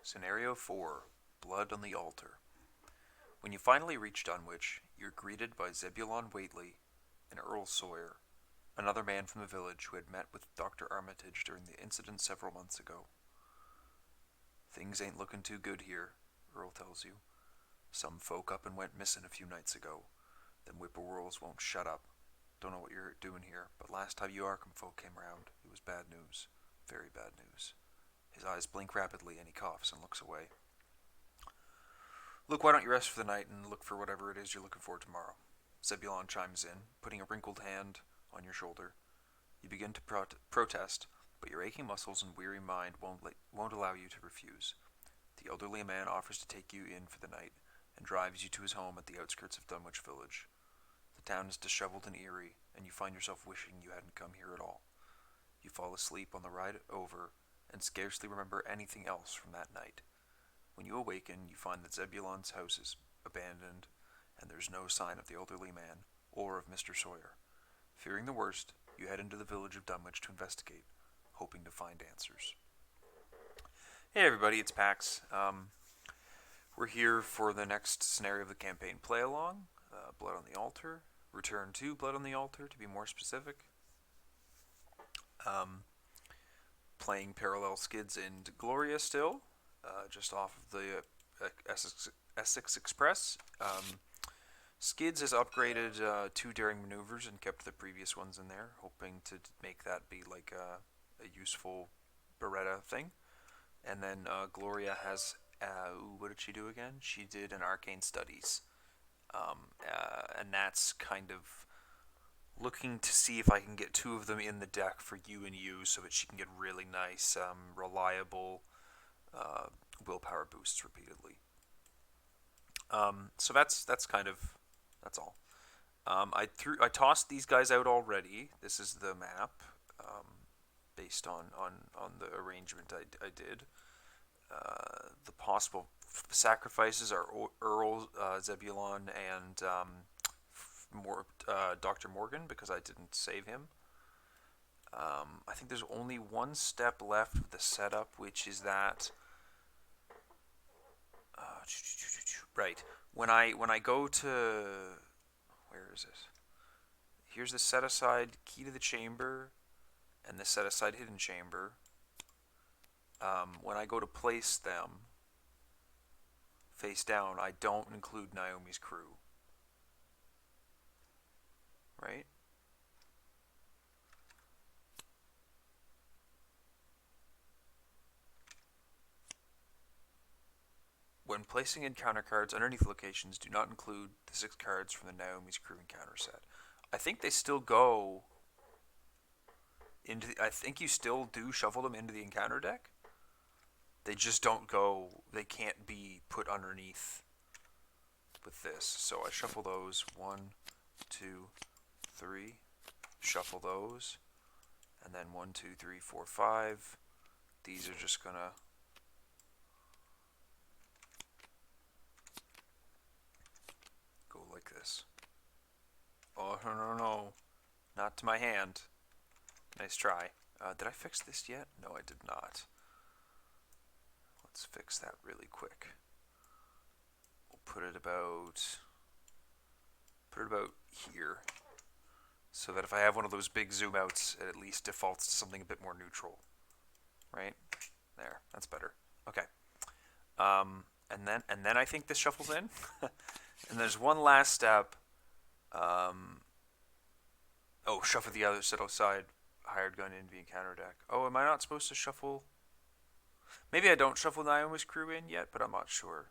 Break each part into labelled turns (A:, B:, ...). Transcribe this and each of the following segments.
A: Scenario 4 Blood on the Altar. When you finally reach Dunwich, you're greeted by Zebulon Whately and Earl Sawyer, another man from the village who had met with Dr. Armitage during the incident several months ago. Things ain't looking too good here, Earl tells you. Some folk up and went missing a few nights ago. Them whippoorwills won't shut up. Don't know what you're doing here, but last time you Arkham folk came around, it was bad news. Very bad news. His eyes blink rapidly and he coughs and looks away. Look, why don't you rest for the night and look for whatever it is you're looking for tomorrow? Zebulon chimes in, putting a wrinkled hand on your shoulder. You begin to protest, but your aching muscles and weary mind won't allow you to refuse. The elderly man offers to take you in for the night and drives you to his home at the outskirts of Dunwich Village. The town is disheveled and eerie, and you find yourself wishing you hadn't come here at all. You fall asleep on the ride over and scarcely remember anything else from that night. When you awaken, you find that Zebulon's house is abandoned, and there's no sign of the elderly man or of Mr. Sawyer. Fearing the worst, you head into the village of Dunwich to investigate, hoping to find answers. Hey everybody, it's Pax. We're here for the next scenario of the campaign play along, Blood on the Altar. Return to Blood on the Altar, to be more specific. Playing parallel skids in Gloria still, just off of the Essex Express. Skids has upgraded 2 daring maneuvers and kept the previous ones in there, hoping to make that be like a useful Beretta thing. And then Gloria has, what did she do again? She did an Arcane Studies. And that's kind of looking to see if I can get 2 of them in the deck for you and you so that she can get really nice, reliable willpower boosts repeatedly. So that's all. I tossed these guys out already. This is the map, based on the arrangement I did. The possible sacrifices are Earl, Zebulon, and Dr. Morgan, because I didn't save him. I think there's only one step left with the setup, which is that right when I go to, where is it? Here's the set aside key to the chamber and the set aside hidden chamber. When I go to place them face down, I don't include Naomi's crew. Right? When placing encounter cards underneath locations, do not include the 6 cards from the Naomi's crew encounter set. I think they still go into I think you still do shuffle them into the encounter deck. They just don't go, they can't be put underneath with this. So I shuffle those, 1, 2, 3, shuffle those, and then 1, 2, 3, 4, 5. These are just gonna go like this. Oh, no, not to my hand. Nice try. Did I fix this yet? No, I did not. Let's fix that really quick. We'll put it about here, so that if I have one of those big zoom outs, it at least defaults to something a bit more neutral. Right? There, that's better. Okay. And then I think this shuffles in. And there's one last step. Shuffle the other set aside hired gun into the encounter deck. Oh, am I not supposed to shuffle? Maybe I don't shuffle Naomi's crew in yet, but I'm not sure.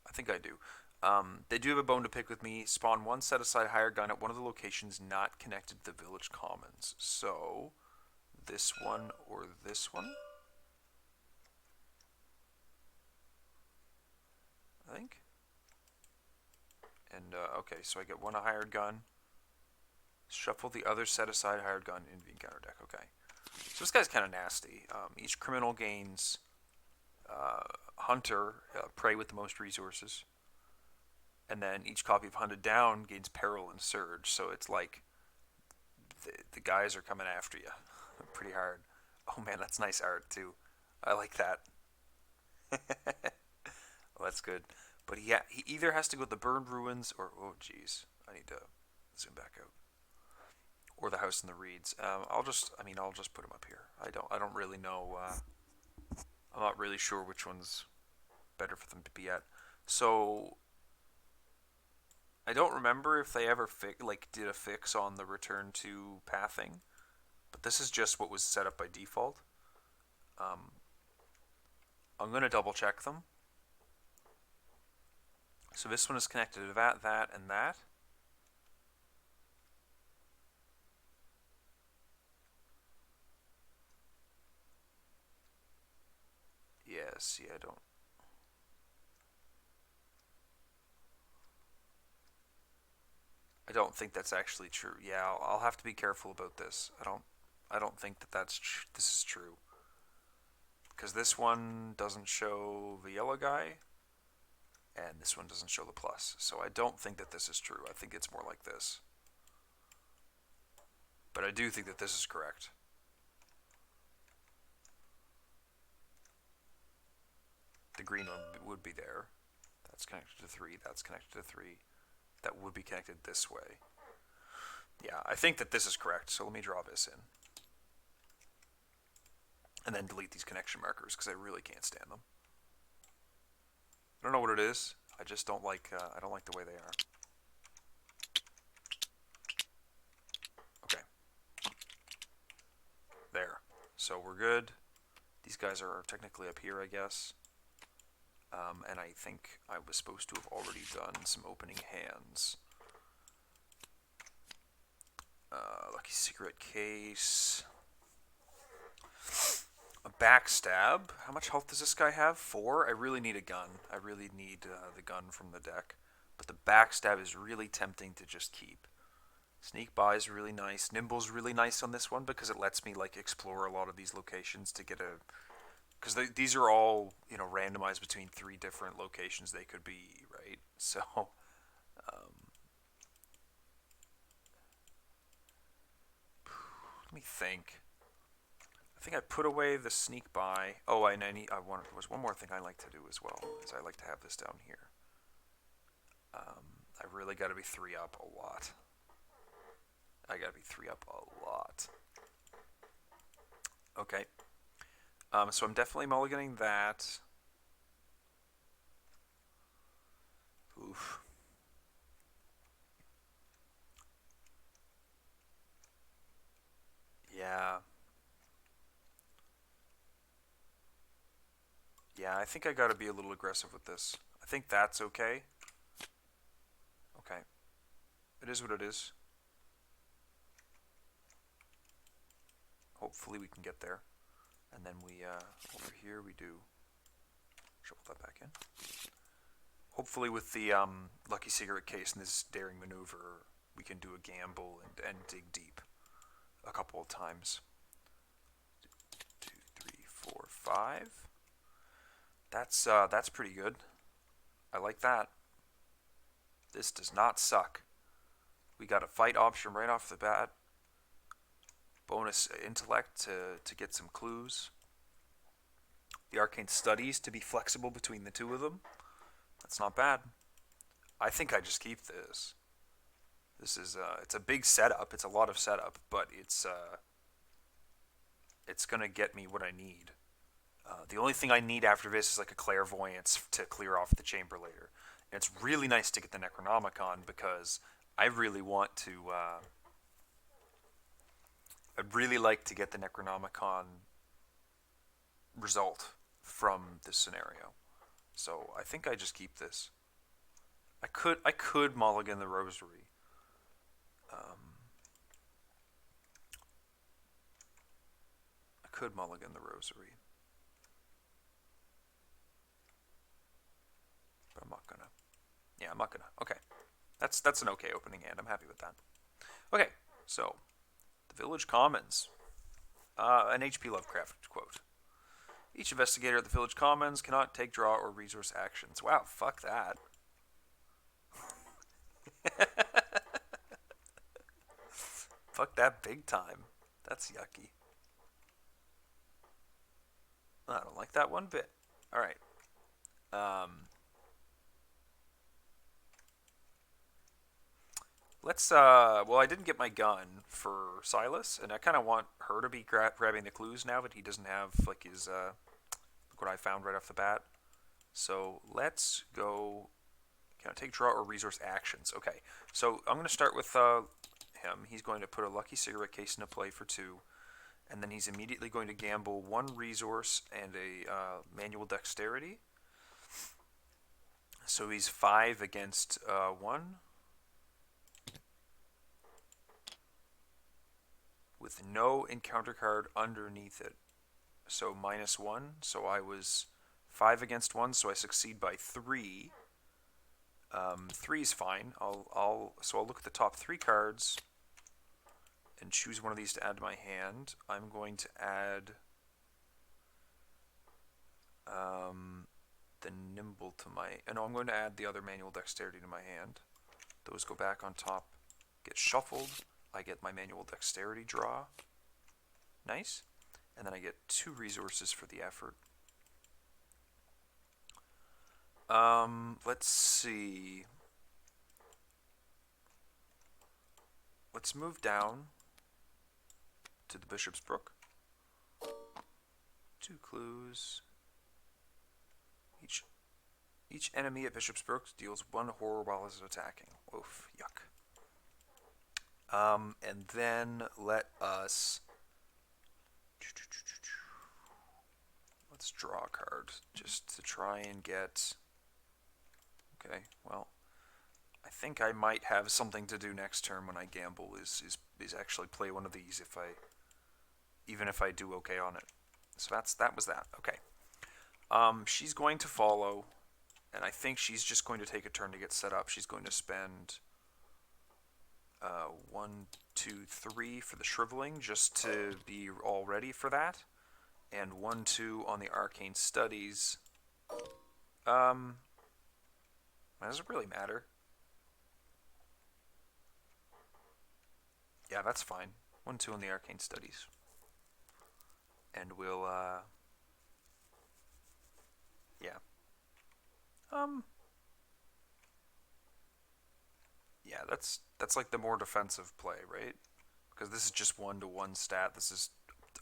A: I think I do. They do have a bone to pick with me. Spawn 1 set aside hired gun at one of the locations not connected to the village commons. So, this one or this one? I think. And, okay, so I get 1 a hired gun. Shuffle the other set aside hired gun into the encounter deck. Okay. So this guy's kind of nasty. Each criminal gains Hunter, prey with the most resources. And then each copy of Hunted Down gains Peril and Surge. So it's like the guys are coming after you pretty hard. Oh man, that's nice art too. I like that. Well, that's good. But he either has to go to the burned ruins or oh jeez, I need to zoom back out. Or the house in the reeds. I'll just put him up here. I don't really know. I'm not really sure which one's better for them to be at. So I don't remember if they ever did a fix on the return to pathing, but this is just what was set up by default. Um, I'm gonna double check them. So this one is connected to that, and that. Yes, yeah, I don't think that's actually true. Yeah, I'll have to be careful about this. I don't think this is true because this one doesn't show the yellow guy, and this one doesn't show the plus. So I don't think that this is true. I think it's more like this. But I do think that this is correct. The green one would be there. That's connected to 3. That's connected to 3. That would be connected this way. Yeah, I think that this is correct. So let me draw this in. And then delete these connection markers because I really can't stand them. I don't know what it is. I just don't like. I don't like the way they are. Okay. There. So we're good. These guys are technically up here, I guess. And I think I was supposed to have already done some opening hands. Lucky secret case. A backstab. How much health does this guy have? 4? I really need a gun. I really need the gun from the deck. But the backstab is really tempting to just keep. Sneak by is really nice. Nimble's really nice on this one because it lets me like explore a lot of these locations to get a... Because these are all, randomized between 3 different locations they could be, right? So, let me think. I think I put away the sneak by. Oh, there's one more thing I like to do as well, is I like to have this down here. I really got to be 3 up a lot. I got to be 3 up a lot. Okay. So I'm definitely mulliganing that. Oof. Yeah. Yeah, I think I gotta be a little aggressive with this. I think that's okay. Okay. It is what it is. Hopefully we can get there. And then over here we do shuffle that back in. Hopefully with the lucky cigarette case and this daring maneuver, we can do a gamble and dig deep a couple of times. 2, 3, 4, 5. That's pretty good. I like that. This does not suck. We got a fight option right off the bat. Bonus intellect to get some clues. The arcane studies to be flexible between the 2 of them. That's not bad. I think I just keep this. This is it's a big setup. It's a lot of setup, but it's gonna get me what I need. The only thing I need after this is like a clairvoyance to clear off the chamber later. And it's really nice to get the Necronomicon because I really want to. I'd really like to get the Necronomicon result from this scenario. So I think I just keep this. I could mulligan the Rosary. I could mulligan the Rosary. But I'm not gonna. Yeah, I'm not gonna. Okay. That's an okay opening hand. I'm happy with that. Okay, so the Village Commons. An H.P. Lovecraft quote. Each investigator at the Village Commons cannot take draw or resource actions. Wow, fuck that. Fuck that big time. That's yucky. I don't like that one bit. Alright. Um, well, I didn't get my gun for Silas, and I kind of want her to be grabbing the clues now that he doesn't have, like, his, look what I found right off the bat. So let's go. Can I take draw or resource actions? Okay, so I'm going to start with him. He's going to put a lucky cigarette case into play for 2, and then he's immediately going to gamble 1 resource and a manual dexterity. So he's 5 against 1, with no encounter card underneath it. So -1. So I was 5 against 1, so I succeed by 3. 3 is fine. I'll look at the top 3 cards and choose one of these to add to my hand. I'm going to add the nimble to my. No, I'm going to add the other manual dexterity to my hand. Those go back on top, get shuffled. I get my manual dexterity draw. Nice. And then I get 2 resources for the effort. Let's see. Let's move down to the Bishop's Brook. 2 clues. Each enemy at Bishop's Brook deals 1 horror while it's attacking. Oof, yuck. And then let's draw a card just to try and get. Okay, well, I think I might have something to do next turn when I gamble is actually play one of these even if I do okay on it. So that was that. Okay. She's going to follow, and I think she's just going to take a turn to get set up. She's going to spend 1, 2, 3 for the shriveling just to be all ready for that, and 1, 2 on the arcane studies. Does it really matter? Yeah, that's fine. 1, 2 on the arcane studies, and we'll yeah. Yeah, that's like the more defensive play, right? Because this is just 1 to 1 stat. This is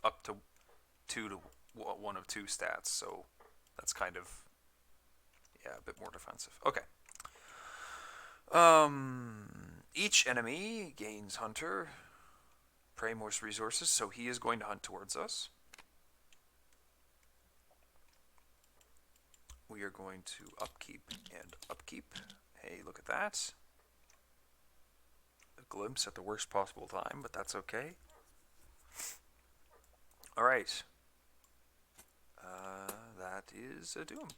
A: up to 2 to 1 of 2 stats, so that's kind of, yeah, a bit more defensive. Okay. Each enemy gains hunter, prey more resources, so he is going to hunt towards us. We are going to upkeep and upkeep. Hey, look at that. A glimpse at the worst possible time, but that's okay. Alright. That is a doom.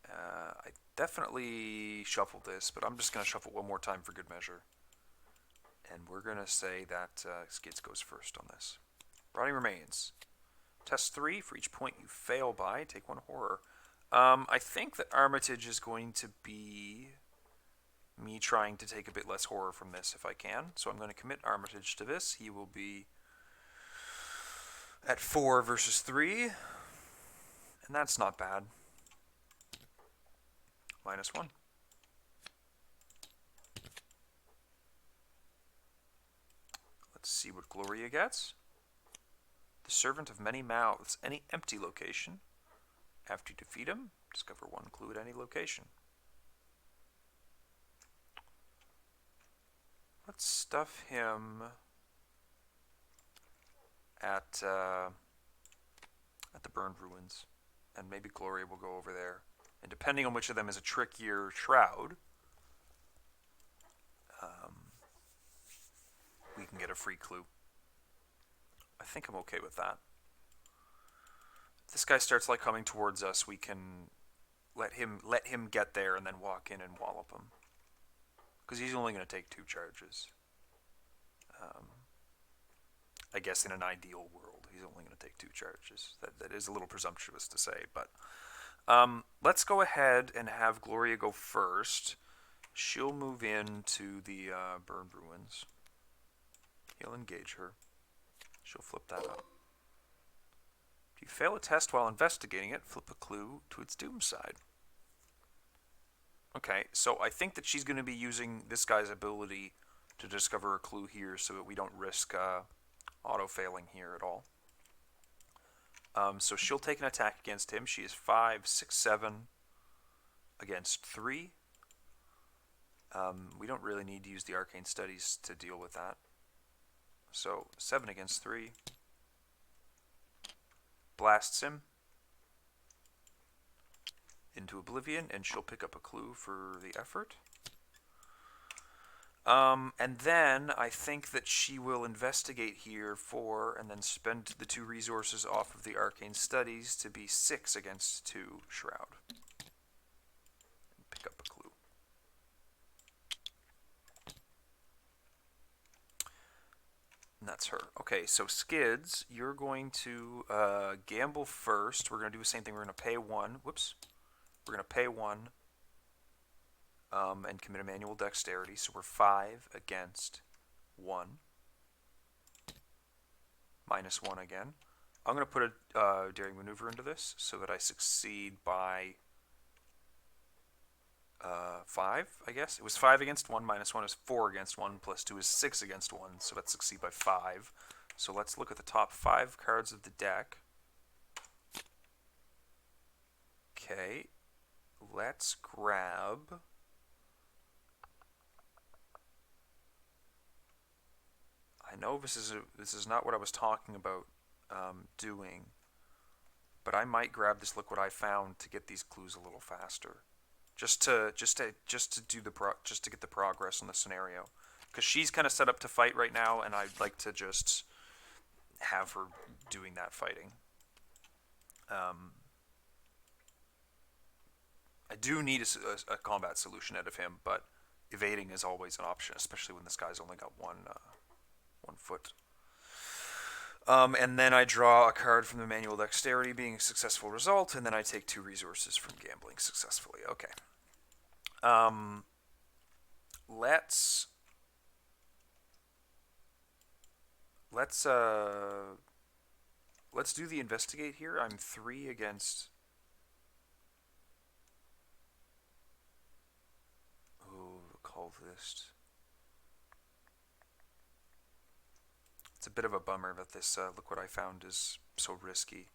A: I definitely shuffled this, but I'm just going to shuffle one more time for good measure. And we're going to say that Skids goes first on this. Rotting Remains. Test 3. For each point you fail by, take 1 horror. I think that Armitage is going to be me trying to take a bit less horror from this if I can. So I'm going to commit Armitage to this. He will be at 4 versus 3. And that's not bad. -1. Let's see what Gloria gets. The Servant of Many Mouths. Any empty location. After you defeat him, discover 1 clue at any location. Let's stuff him at the Burned Ruins, and maybe Gloria will go over there. And depending on which of them is a trickier shroud, we can get a free clue. I think I'm okay with that. If this guy starts like coming towards us, we can let him get there and then walk in and wallop him, because he's only going to take 2 charges. I guess in an ideal world, he's only going to take 2 charges. That is a little presumptuous to say, but let's go ahead and have Gloria go first. She'll move into the Burned Ruins. He'll engage her. She'll flip that up. If you fail a test while investigating it, flip a clue to its doom side. Okay, so I think that she's going to be using this guy's ability to discover a clue here so that we don't risk auto-failing here at all. So she'll take an attack against him. She is 5, 6, 7 against 3. We don't really need to use the arcane studies to deal with that. So 7 against 3. Blasts him into oblivion, and she'll pick up a clue for the effort. And then I think that she will investigate here and then spend the 2 resources off of the arcane studies to be 6 against 2 shroud. And pick up a clue. And that's her. Okay, so Skids, you're going to gamble first. We're going to do the same thing. We're going to pay 1. Whoops. We're going to pay 1 and commit a manual dexterity. So we're 5 against 1. Minus 1 again. I'm going to put a daring maneuver into this so that I succeed by 5, I guess. It was 5 against 1, minus 1 is 4 against 1, plus 2 is 6 against 1, so let's succeed by 5. So let's look at the top 5 cards of the deck. Okay, let's grab... I know this is not what I was talking about doing, but I might grab this Look What I Found to get these clues a little faster. Just to get the progress on the scenario, because she's kind of set up to fight right now, and I'd like to just have her doing that fighting. I do need a combat solution out of him, but evading is always an option, especially when this guy's only got one foot. And then I draw a card from the manual dexterity, being a successful result, and then I take 2 resources from gambling successfully. Okay. Let's do the investigate here. I'm 3 against... Oh, the cultist. It's a bit of a bummer that this Look What I Found is so risky.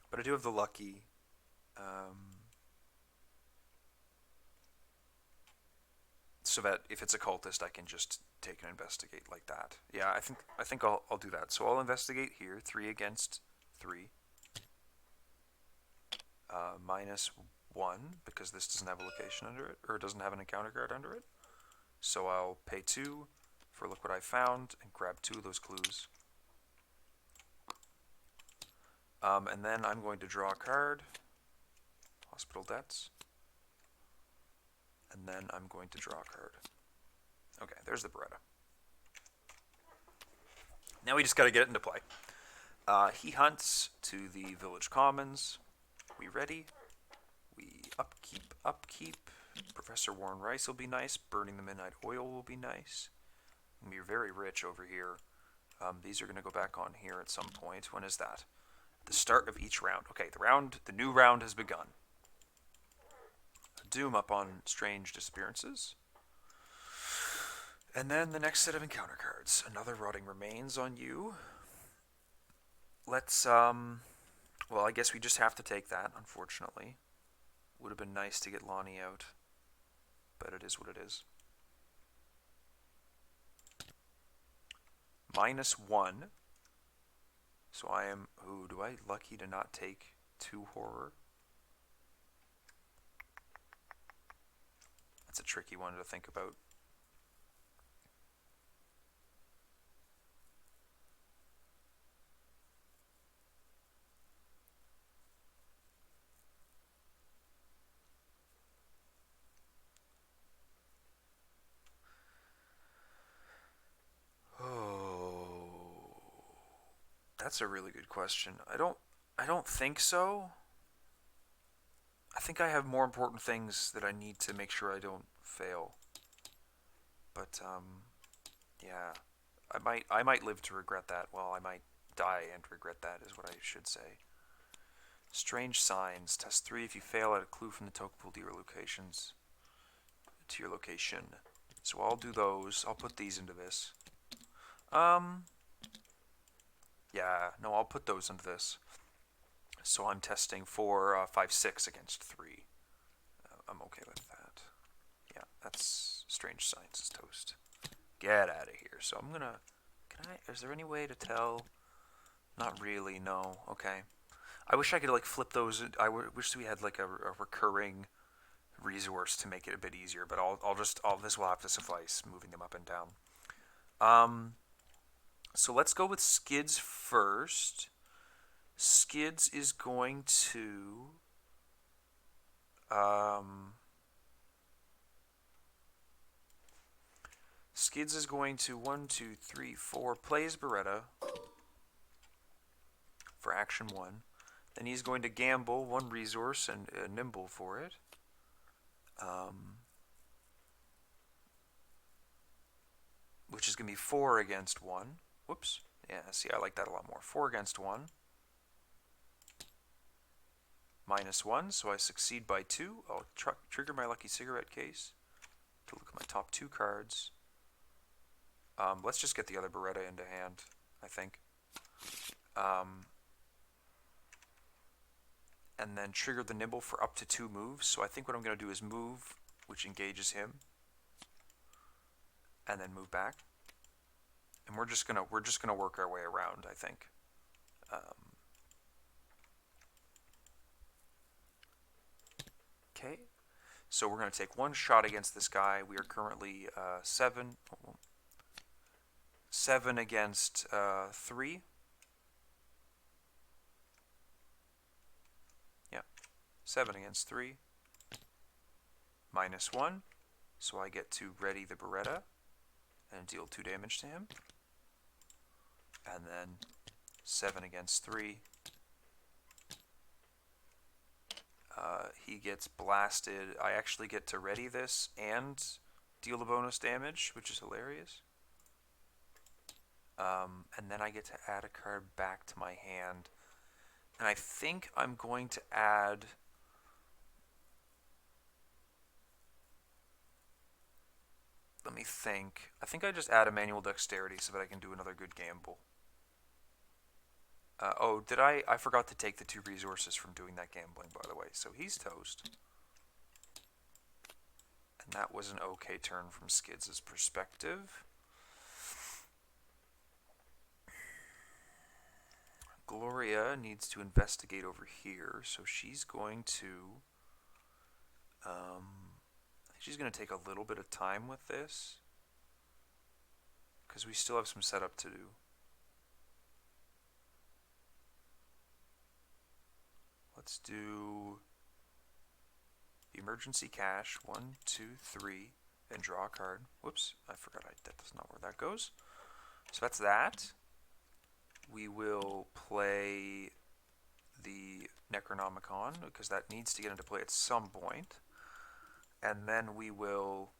A: But I do have the lucky. So that if it's a cultist, I can just take and investigate like that. Yeah, I think I'll do that. So I'll investigate here. 3 against 3. Minus 1, because this doesn't have a location under it, or it doesn't have an encounter card under it. So I'll pay 2 for Look What I Found and grab 2 of those clues. And then I'm going to draw a card. Hospital Debts. And then I'm going to draw a card. Okay, there's the Beretta. Now we just got to get it into play. He hunts to the village commons. We ready? We upkeep. Professor Warren Rice will be nice. Burning the Midnight Oil will be nice. We're very rich over here. These are going to go back on here at some point. When is that? The start of each round. Okay, the new round has begun. Doom up on Strange Disappearances. And then the next set of encounter cards. Another Rotting Remains on you. Let's, well, I guess we just have to take that, unfortunately. Would have been nice to get Lonnie out, but it is what it is. Minus 1. So I am, ooh, do I lucky to not take 2 horror? That's a tricky one to think about. Oh, that's a really good question. I don't think so. I think I have more important things that I need to make sure I don't fail. But yeah, I might live to regret that. Well, I might die and regret that, is what I should say. Strange signs. Test 3 if you fail at a clue from the token pool to your locations. To your location. So I'll do those. I'll put these into this. Yeah, no, I'll put those into this. So I'm testing 4, 5, 6 against 3. I'm okay with that. Yeah, that's strange signs is toast. Get out of here. So I'm gonna... is there any way to tell? Not really, no. Okay. I wish I could, like, flip those. Wish we had, like, a recurring resource to make it a bit easier, but this will have to suffice, moving them up and down. So let's go with Skids first. Skids is going to... Skids is going to 1, 2, 3, 4 play his Beretta for action 1. Then he's going to gamble 1 resource and nimble for it. Which is going to be 4 against 1. Whoops. Yeah, see, I like that a lot more. 4 against 1. -1, so I succeed by 2. I'll trigger my lucky cigarette case to look at my top 2 cards. Let's just get the other Beretta into hand, I think. And then trigger the nimble for up to 2 moves. So I think what I'm going to do is move, which engages him, and then move back. And we're just gonna work our way around, I think. Okay, so we're going to take 1 shot against this guy. We are currently 7 against 3. Yeah, 7 against 3. -1, so I get to ready the Beretta and deal 2 damage to him. And then 7 against 3. He gets blasted. I actually get to ready this and deal the bonus damage, which is hilarious. And then I get to add a card back to my hand. And I think I'm going to add... Let me think. I think I just add a manual dexterity so that I can do another good gamble. Oh, did I forgot to take the 2 resources from doing that gambling, by the way. So he's toast. And that was an okay turn from Skids' perspective. Gloria needs to investigate over here, so she's going to... she's going to take a little bit of time with this, because we still have some setup to do. Let's do emergency cash, 1, 2, 3, and draw a card. Whoops, I forgot that does not where that goes. So that's that. We will play the Necronomicon, because that needs to get into play at some point. And then we will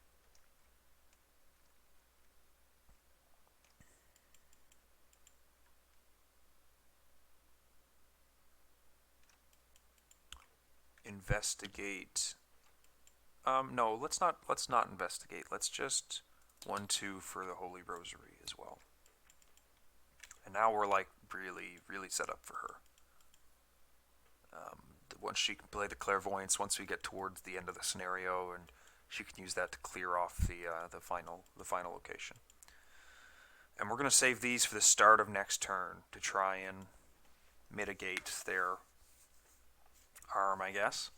A: investigate. No, let's not investigate. Let's just 1, 2 for the Holy Rosary as well. And now we're like really set up for her. Once she can play the clairvoyance, once we get towards the end of the scenario, and she can use that to clear off the final location. And we're going to save these for the start of next turn to try and mitigate their harm, I guess.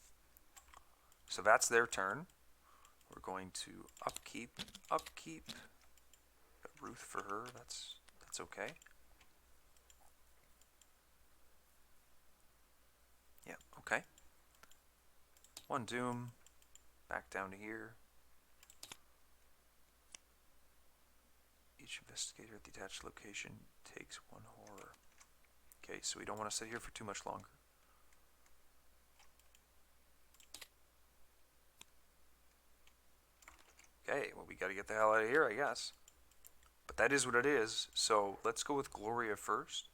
A: So that's their turn. We're going to upkeep. Got Ruth for her. That's okay. Yeah, okay. 1 doom. Back down to here. Each investigator at the attached location takes 1 horror. Okay, so we don't want to sit here for too much longer. Okay, well, we got to get the hell out of here, I guess. But that is what it is. So let's go with Gloria first.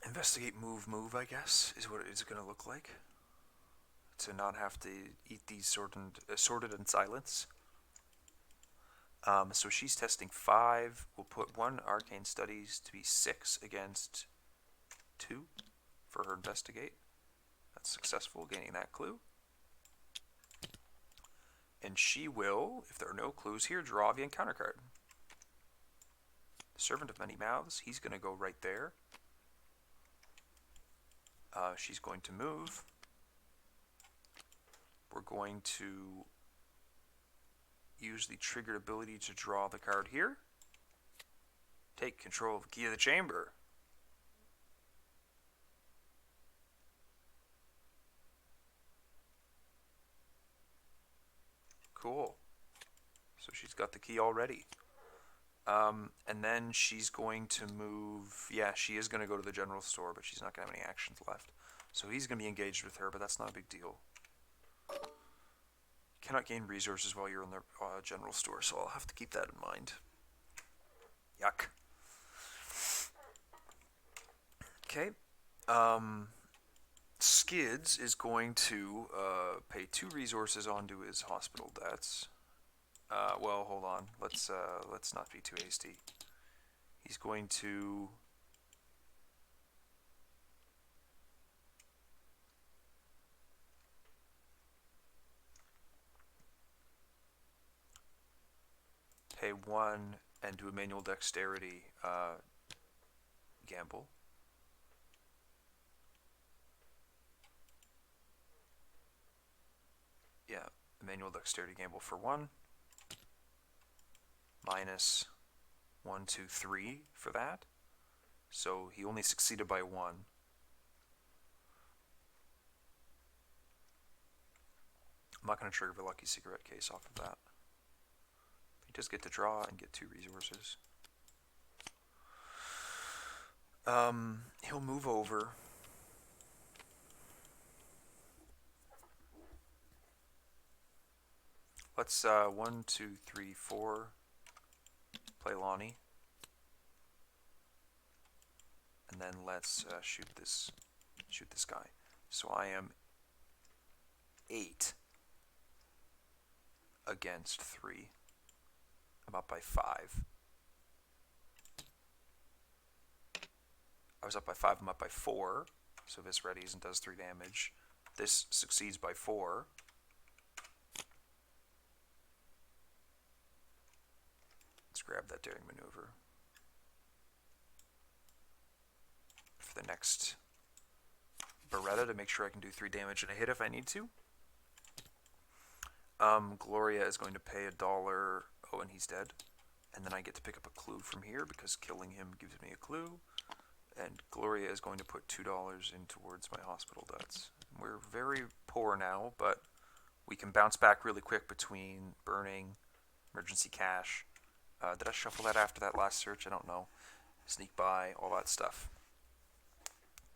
A: Investigate, move, I guess, is what it's going to look like. To not have to eat these sorted in silence. So she's testing 5. We'll put 1 arcane studies to be 6 against 2 for her investigate. That's successful, gaining that clue. And she will, if there are no clues here, draw the encounter card. The Servant of Many Mouths, he's going to go right there. She's going to move. We're going to use the triggered ability to draw the card here. Take control of the key of the chamber. Cool. So she's got the key already. And then she's going to move. Yeah, she is going to go to the general store, but she's not going to have any actions left. So he's going to be engaged with her, but that's not a big deal. Cannot gain resources while you're in the general store, so I'll have to keep that in mind. Yuck. Okay. Skids is going to pay 2 resources onto his hospital debts. Well, hold on. Let's not be too hasty. He's going to pay 1 and do a manual dexterity gamble. Yeah, a manual dexterity gamble for 1. Minus 1, 2, 3 for that. So he only succeeded by 1. I'm not going to trigger the lucky cigarette case off of that. He does get to draw and get 2 resources. He'll move over. Let's 1, 2, 3, 4 play Lonnie. And then let's shoot this guy. So I am 8 against 3. I'm up by 5. I was up by 5, I'm up by 4. So this readies and does 3 damage. This succeeds by 4. Let's grab that daring maneuver. For the next Beretta to make sure I can do 3 damage and a hit if I need to. Gloria is going to pay $1. Oh, and he's dead. And then I get to pick up a clue from here because killing him gives me a clue. And Gloria is going to put $2 in towards my hospital debts. We're very poor now, but we can bounce back really quick between burning, emergency cash. Did I shuffle that after that last search? I don't know. Sneak by, all that stuff.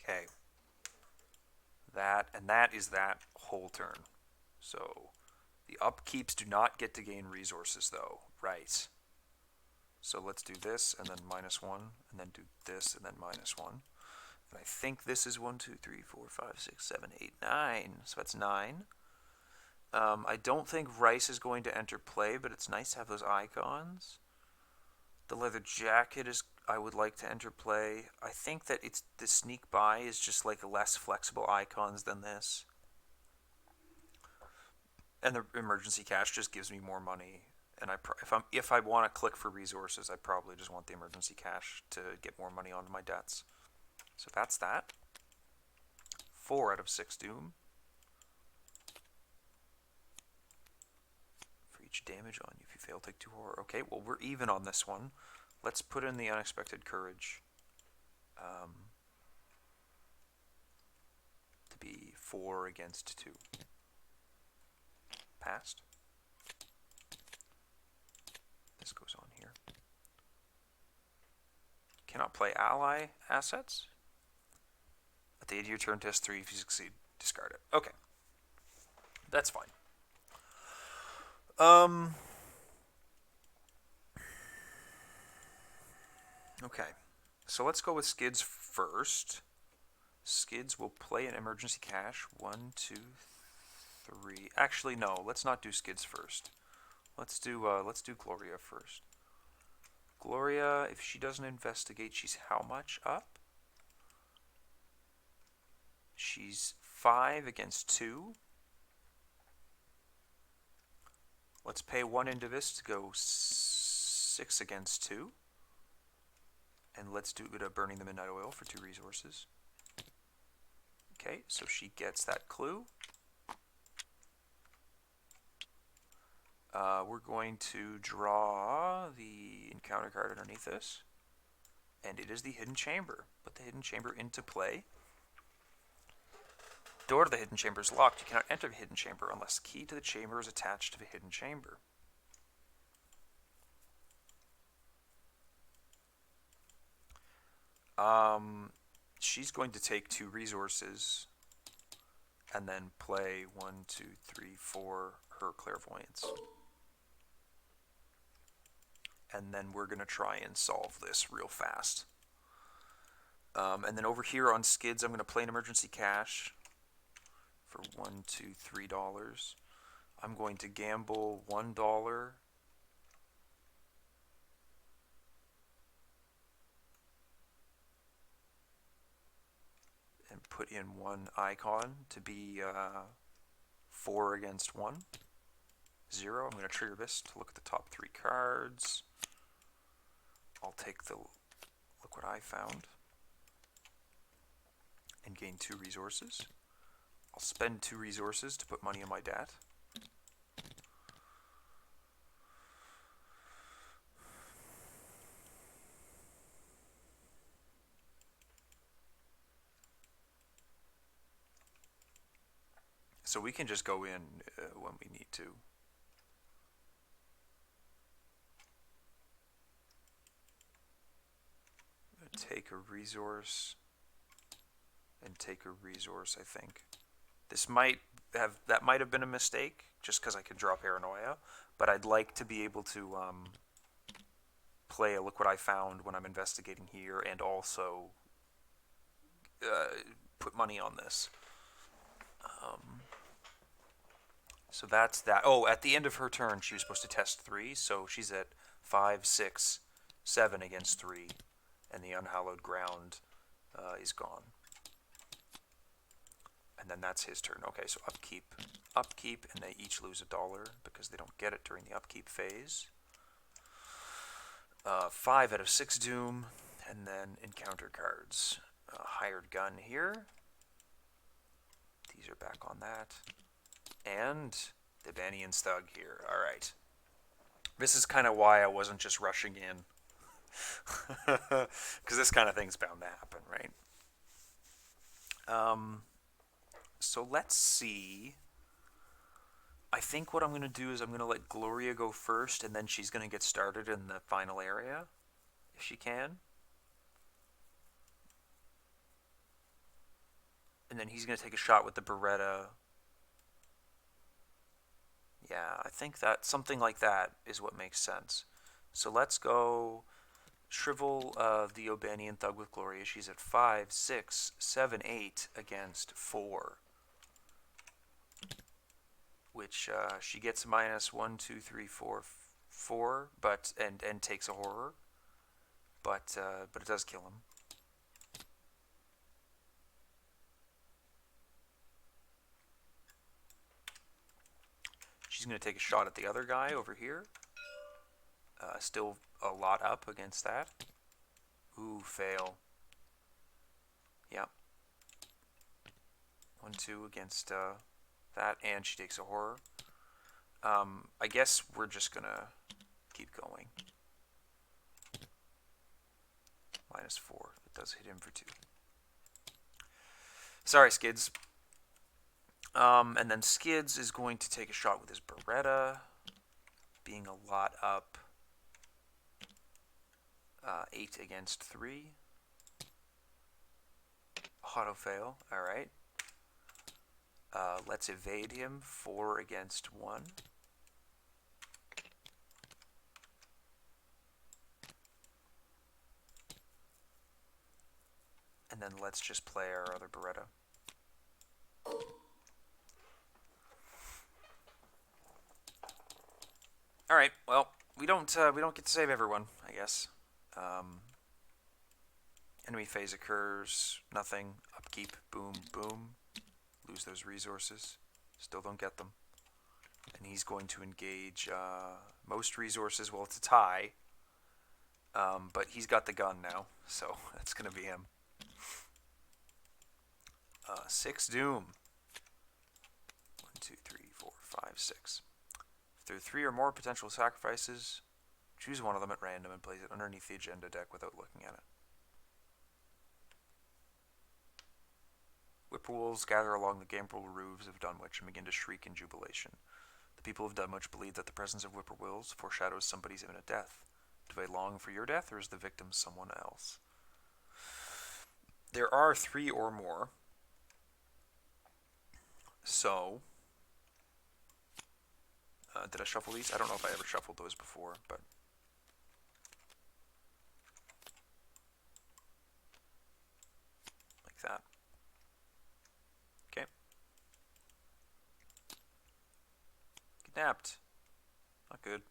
A: Okay. That is that whole turn. So the upkeeps do not get to gain resources though. Right. So let's do this and then -1 and then do this and then -1. And I think this is 1, 2, 3, 4, 5, 6, 7, 8, 9. So that's 9. I don't think Rice is going to enter play, but it's nice to have those icons. The leather jacket is I would like to enter play. I think that it's the sneak by is just like less flexible icons than this. And the emergency cash just gives me more money. And if I want to click for resources, I probably just want the emergency cash to get more money onto my debts. So that's that. 4 out of 6 doom. For each damage on you if you fail, take 2 horror. Okay, well we're even on this one. Let's put in the unexpected courage. To be 4 against 2. Passed. This goes on here. Cannot play ally assets. At the end of your turn, test 3. If you succeed, discard it. Okay. That's fine. Okay, so let's go with Skids first. Skids will play an emergency cash. 1, 2, 3. Actually, no. Let's not do Skids first. Let's do Gloria first. Gloria, if she doesn't investigate, she's how much up? She's 5 against 2. Let's pay 1 Indivis to go 6 against 2. And let's do it burning the Midnight Oil for 2 resources. Okay, so she gets that clue. We're going to draw the encounter card underneath this. And it is the Hidden Chamber. Put the Hidden Chamber into play. Door to the Hidden Chamber is locked. You cannot enter the Hidden Chamber unless the key to the chamber is attached to the Hidden Chamber. She's going to take 2 resources and then play 1, 2, 3, 4 her Clairvoyance. And then we're going to try and solve this real fast. And then over here on Skids, I'm going to play an emergency cash for $1, $2, $3. I'm going to gamble $1. And put in 1 icon to be 4 against 1. 0. I'm going to trigger this to look at the top 3 cards. I'll take the look what I found and gain 2 resources. I'll spend 2 resources to put money in my debt. So we can just go in when we need to. Take a resource and take a resource, I think. This might have, that might have been a mistake, just because I could draw Paranoia, but I'd like to be able to play a Look What I Found when I'm investigating here, and also put money on this. So that's that. Oh, at the end of her turn, she was supposed to test 3, so she's at 5, 6, 7 against 3, and the Unhallowed Ground is gone. And then that's his turn. Okay, so upkeep, and they each lose $1 because they don't get it during the upkeep phase. 5 out of 6 Doom, and then encounter cards. Hired Gun here. These are back on that. And the Banian's Thug here. Alright. This is kind of why I wasn't just rushing in. Because this kind of thing's bound to happen, right? So let's see. I think what I'm going to do is I'm going to let Gloria go first, and then she's going to get started in the final area, if she can. And then he's going to take a shot with the Beretta. Yeah, I think that something like that is what makes sense. So let's go shrivel the O'Banian Thug with Gloria. She's at 5, 6, 7, 8 against 4. Which she gets minus 1, 2, 3, 4, 4, but and takes a horror. But it does kill him. She's going to take a shot at the other guy over here. Still a lot up against that. Ooh, fail. Yeah. 1, 2 against that, and she takes a horror. I guess we're just going to keep going. Minus 4. It does hit him for 2. Sorry, Skids. And then Skids is going to take a shot with his Beretta, being a lot up. 8 against 3. Auto fail. Alright. Let's evade him. 4 against 1. then let's just play our other Beretta. All right. Well, we don't get to save everyone, I guess. Enemy phase occurs. Nothing. Upkeep. Boom. Boom. Lose those resources. Still don't get them. And he's going to engage most resources. Well, it's a tie. But he's got the gun now, so that's going to be him. 6 Doom. 1, 2, 3, 4, 5, 6. If there are 3 or more potential sacrifices, choose one of them at random and place it underneath the agenda deck without looking at it. Whippoorwills gather along the gambrel roofs of Dunwich and begin to shriek in jubilation. The people of Dunwich believe that the presence of whippoorwills foreshadows somebody's imminent death. Do they long for your death, or is the victim someone else? There are 3 or more. So, did I shuffle these? I don't know if I ever shuffled those before, but... like that. Okay. Kidnapped. Not good.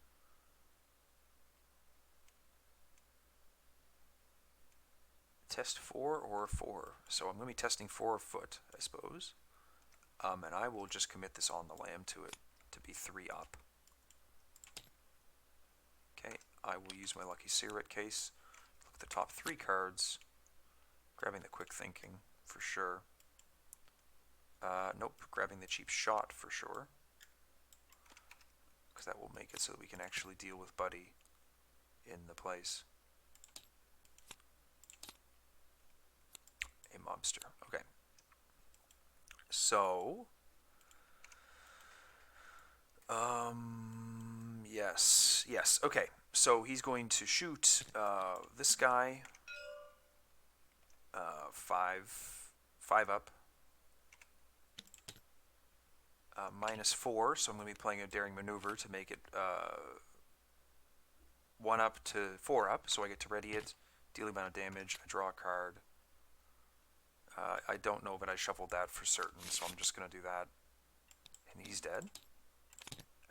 A: Test 4 or 4. So I'm going to be testing 4 foot, I suppose. And I will just commit this on the lamb to it to be 3 up. Okay, I will use my Lucky Cigarette case. Look at the top 3 cards. Grabbing the Quick Thinking for sure. Nope, grabbing the Cheap Shot for sure. Because that will make it so that we can actually deal with Buddy in the place. A mobster. Okay. So, yes, okay. So he's going to shoot this guy, 5 up, -4. So I'm going to be playing a daring maneuver to make it 1 up to 4 up. So I get to ready it, deal the amount of damage. I draw a card. I don't know, but I shuffled that for certain, so I'm just going to do that. And he's dead.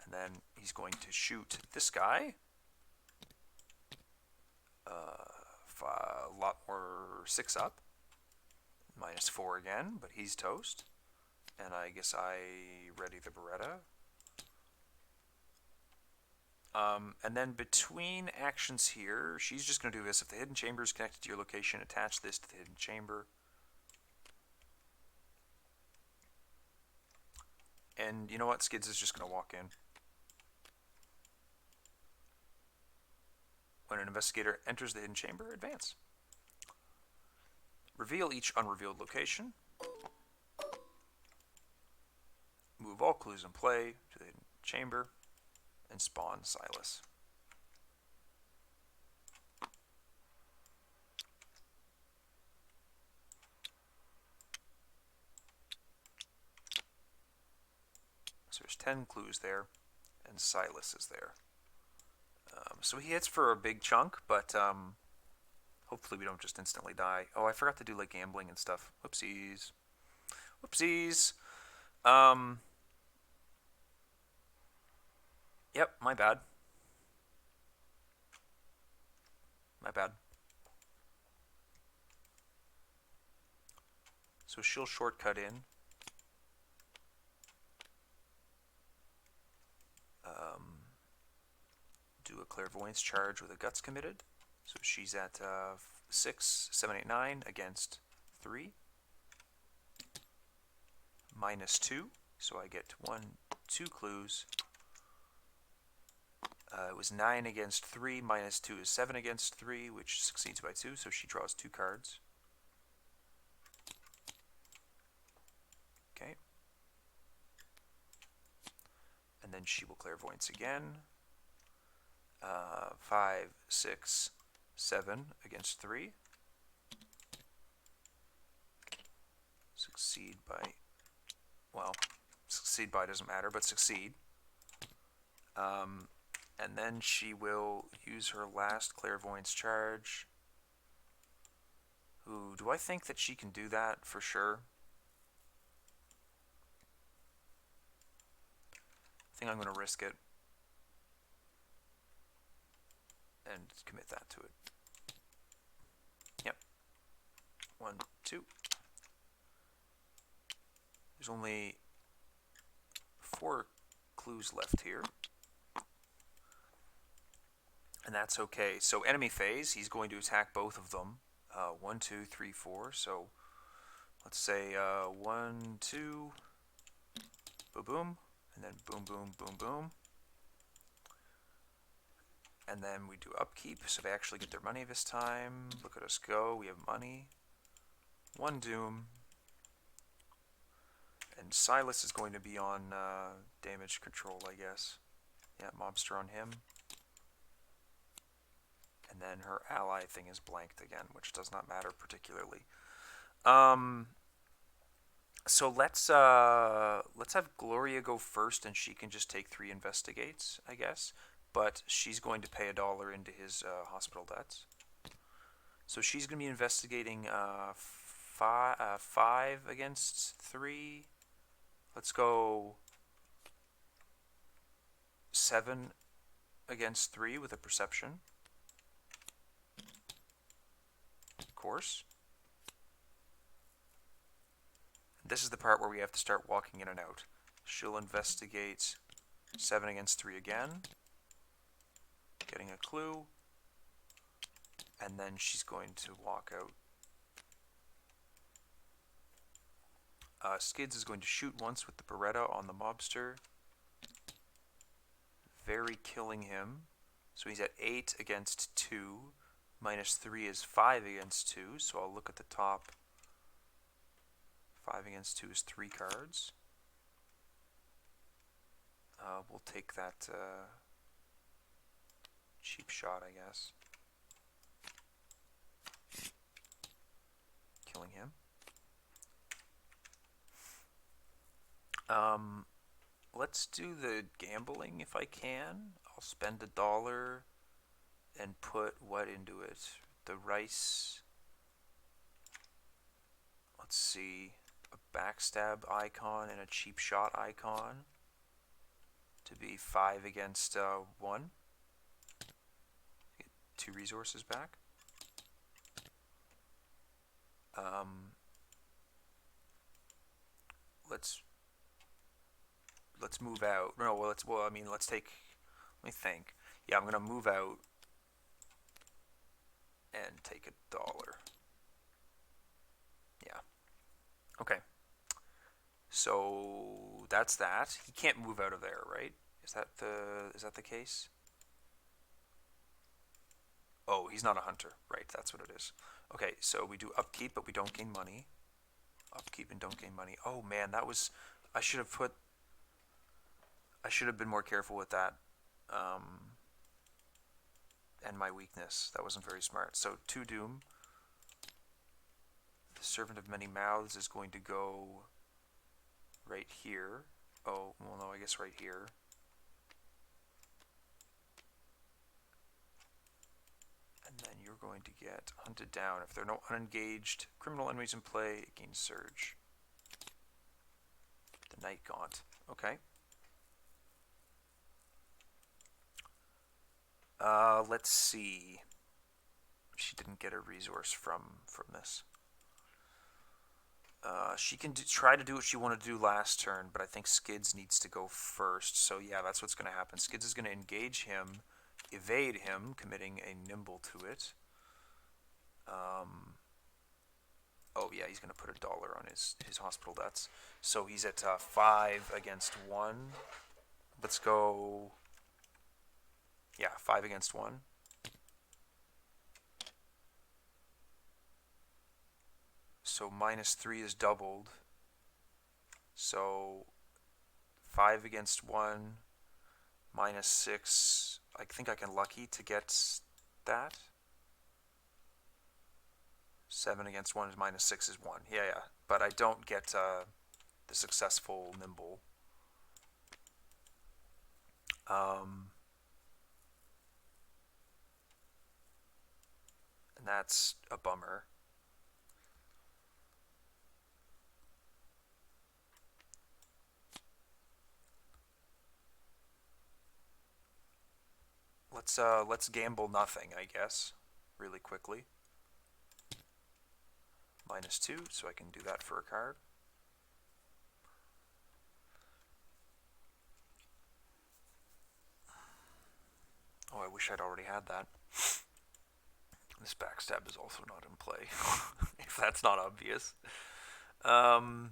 A: And then he's going to shoot this guy. A lot more 6 up. -4 again, but he's toast. And I guess I ready the Beretta. And then between actions here, she's just going to do this. If the hidden chamber is connected to your location, attach this to the hidden chamber. And you know what? Skids is just going to walk in. When an investigator enters the hidden chamber, advance. Reveal each unrevealed location. Move all clues in play to the hidden chamber. And spawn Silas. So there's 10 clues there, and Silas is there. So he hits for a big chunk, but hopefully we don't just instantly die. Oh, I forgot to do like gambling and stuff. Whoopsies. Whoopsies. Yep, my bad. My bad. So she'll shortcut in. Do a clairvoyance charge with a guts committed. So she's at 6, 7, 8, 9 against 3. -2. So I get 1, 2 clues. It was 9 against 3. -2 is 7 against 3, which succeeds by 2. So she draws 2 cards. Okay. And then she will clairvoyance again. 5, 6, 7 against 3. Succeed by, well, succeed by doesn't matter, but succeed. And then she will use her last clairvoyance charge. Ooh, do I think that she can do that for sure? I think I'm going to risk it and commit that to it. Yep. 1, 2. There's only 4 clues left here. And that's okay. So enemy phase, he's going to attack both of them. 1, 2, 3, 4. So let's say 1, 2, boom, boom, and then boom, boom, boom, boom. And then we do upkeep, so they actually get their money this time. Look at us go, we have money. 1 doom. And Silas is going to be on damage control, I guess. Yeah, mobster on him. And then her ally thing is blanked again, which does not matter particularly. So let's have Gloria go first, and she can just take 3 investigates, I guess. But she's going to pay $1 into his hospital debts. So she's going to be investigating 5 against 3. Let's go 7 against 3 with a perception. Of course. This is the part where we have to start walking in and out. She'll investigate 7 against 3 again. Getting a clue. And then she's going to walk out. Skids is going to shoot once with the Beretta on the mobster. Very killing him. So he's at 8 against 2. Minus 3 is 5 against 2. So I'll look at the top. 5 against 2 is 3 cards. We'll take that cheap shot, I guess. Killing him. Let's do the gambling if I can. I'll spend $1 and put what into it? The rice. Let's see. A backstab icon and a cheap shot icon. To be 5 against 1. Get 2 resources back. Let's move out. No, let's take. Let me think. Yeah, I'm gonna move out and take $1. Yeah. Okay. So that's that. He can't move out of there, right? Is that the case? Oh, he's not a hunter. Right, that's what it is. Okay, so we do upkeep, but we don't gain money. Upkeep and don't gain money. Oh man, that was. I should have been more careful with that. And my weakness. That wasn't very smart. So 2 doom. The servant of many mouths is going to go right here. Oh, well no, I guess right here. And then you're going to get hunted down. If there are no unengaged criminal enemies in play, it gains surge. The Night Gaunt. Okay. Let's see. She didn't get a resource from this. She can try to do what she wanted to do last turn, but I think Skids needs to go first. So yeah, that's what's going to happen. Skids is going to engage him, evade him, committing a nimble to it. Oh yeah, he's going to put $1 on his hospital debts. So he's at 5 against 1. Let's go. Yeah, 5 against 1. So minus 3 is doubled. So 5 against 1, minus 6. I think I can lucky to get that. 7 against 1 is minus 6 is 1. Yeah. But I don't get the successful nimble. And that's a bummer. let's gamble nothing, I guess, really quickly. -2, so I can do that for a card. Oh, I wish I'd already had that. This backstab is also not in play, if that's not obvious. Hmm.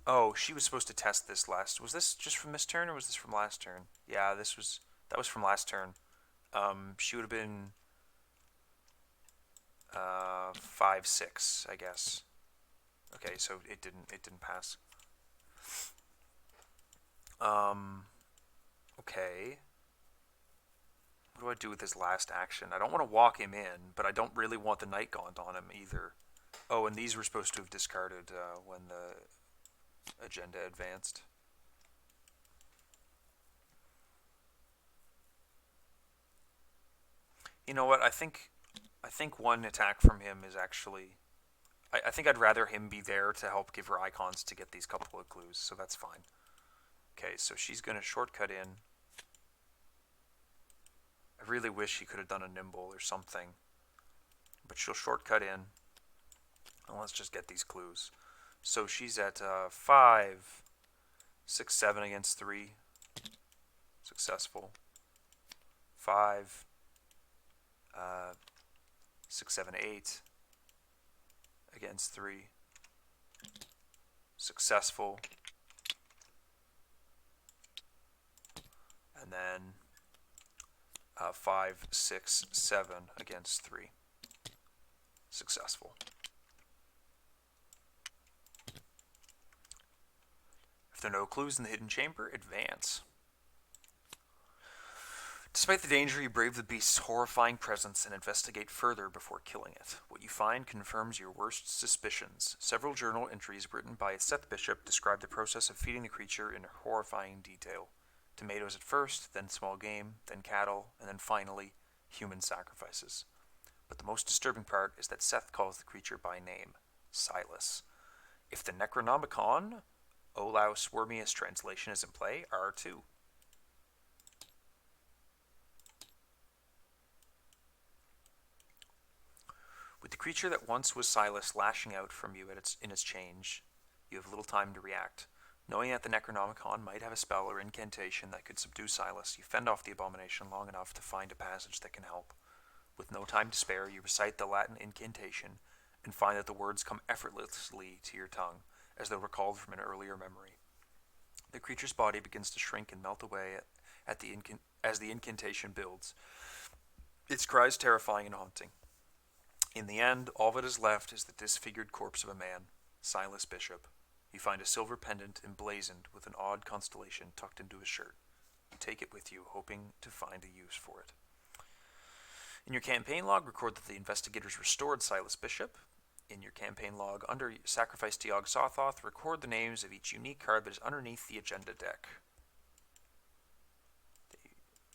A: Oh, she was supposed to test this last. Was this just from this turn, or was this from last turn? Yeah, that was from last turn. She would have been 5-6, I guess. Okay, so it didn't pass. Okay. What do I do with his last action? I don't want to walk him in, but I don't really want the Night Gaunt on him either. Oh, and these were supposed to have discarded when the agenda advanced. You know what? I think one attack from him is actually. I think I'd rather him be there to help give her icons to get these couple of clues, so that's fine. Okay, so she's going to shortcut in. I really wish he could have done a nimble or something, but she'll shortcut in. And let's just get these clues. So she's at 5, 6, 7 against 3. Successful. 5, 6, 7, 8 against 3. Successful. And then 5, 6, 7 against 3. Successful. If there are no clues in the hidden chamber, advance. Despite the danger, you brave the beast's horrifying presence and investigate further before killing it. What you find confirms your worst suspicions. Several journal entries written by Seth Bishop describe the process of feeding the creature in horrifying detail. Tomatoes at first, then small game, then cattle, and then finally, human sacrifices. But the most disturbing part is that Seth calls the creature by name, Silas. If the Necronomicon, Olaus Wormius translation is in play, R2. With the creature that once was Silas lashing out from you in its change, you have little time to react. Knowing that the Necronomicon might have a spell or incantation that could subdue Silas, you fend off the abomination long enough to find a passage that can help. With no time to spare, you recite the Latin incantation and find that the words come effortlessly to your tongue, as though recalled from an earlier memory. The creature's body begins to shrink and melt away as the incantation builds. Its cries terrifying and haunting. In the end, all that is left is the disfigured corpse of a man, Silas Bishop. You find a silver pendant emblazoned with an odd constellation tucked into his shirt. You take it with you, hoping to find a use for it. In your campaign log, record that the investigators restored Silas Bishop. In your campaign log, under Sacrifice to Yog-Sothoth, record the names of each unique card that is underneath the agenda deck.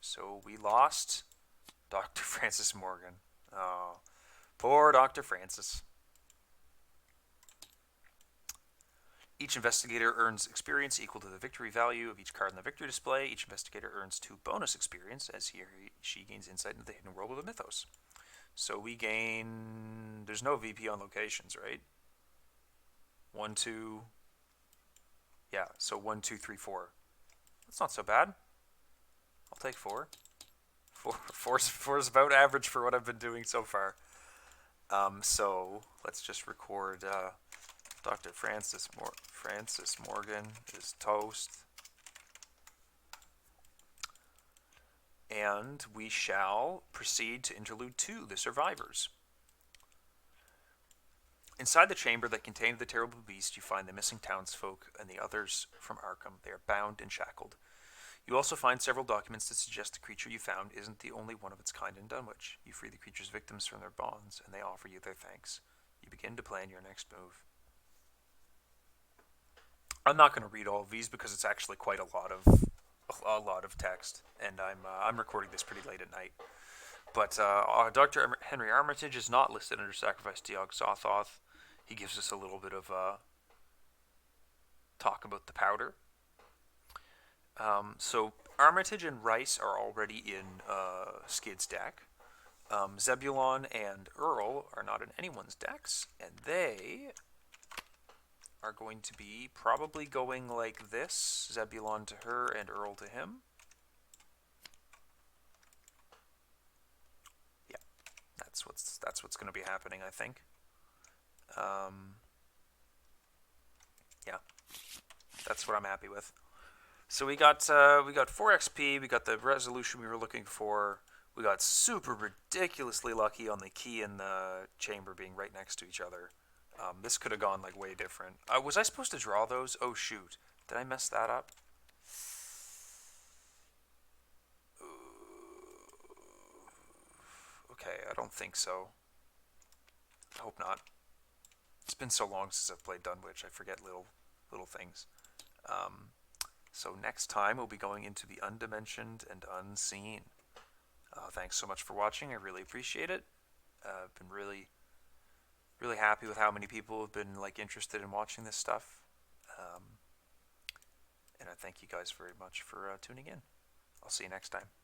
A: So we lost Dr. Francis Morgan. Oh, poor Dr. Francis. Each investigator earns experience equal to the victory value of each card in the victory display. Each investigator earns 2 bonus experience as he or she gains insight into the hidden world of the mythos. So we gain... There's no VP on locations, right? 1, 2... Yeah, so 1, 2, 3, 4. That's not so bad. I'll take 4. 4 is about average for what I've been doing so far. So let's just record Dr. Francis Morgan is toast. And we shall proceed to Interlude 2, The Survivors. Inside the chamber that contained the terrible beast, you find the missing townsfolk and the others from Arkham. They are bound and shackled. You also find several documents that suggest the creature you found isn't the only one of its kind in Dunwich. You free the creature's victims from their bonds, and they offer you their thanks. You begin to plan your next move. I'm not going to read all of these because it's actually quite a lot of text, and I'm recording this pretty late at night. But Dr. Henry Armitage is not listed under Sacrifice to Yog-Sothoth. he gives us a little bit of talk about the powder. So Armitage and Rice are already in Skid's deck. Zebulon and Earl are not in anyone's decks, and they are going to be probably going like this: Zebulon to her and Earl to him. Yeah, that's what's going to be happening, I think. Yeah, that's what I'm happy with. So we got 4 XP. We got the resolution we were looking for. We got super ridiculously lucky on the key and the chamber being right next to each other. This could have gone like way different. Was I supposed to draw those? Oh shoot! Did I mess that up? Okay, I don't think so. I hope not. It's been so long since I've played Dunwich, I forget little things. So next time we'll be going into the Undimensioned and Unseen. Thanks so much for watching. I really appreciate it. I've been really happy with how many people have been like interested in watching this stuff. And I thank you guys very much for tuning in. I'll see you next time.